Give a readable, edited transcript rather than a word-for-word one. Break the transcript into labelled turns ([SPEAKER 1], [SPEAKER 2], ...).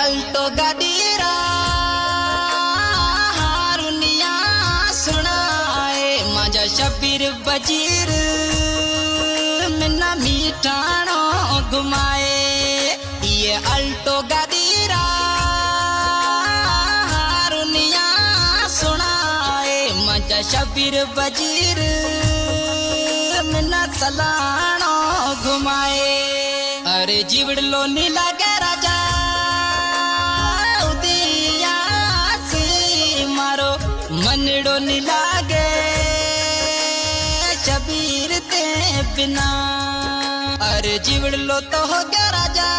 [SPEAKER 1] Alto गाडीरा हारुनिया सुनाए माझा शबीर बजीर मिना मीठाणो घुमाए ये अल्टो गाडीरा हारुनिया सुनाए माझा शबीर बजीर मिना सलाणो घुमाए अरे जीवड़लो नीला के राजा उदिया सी मारो मनड़ो नी लागे शबीर ते बिना अरे जीवड़लो तो हो गया राजा।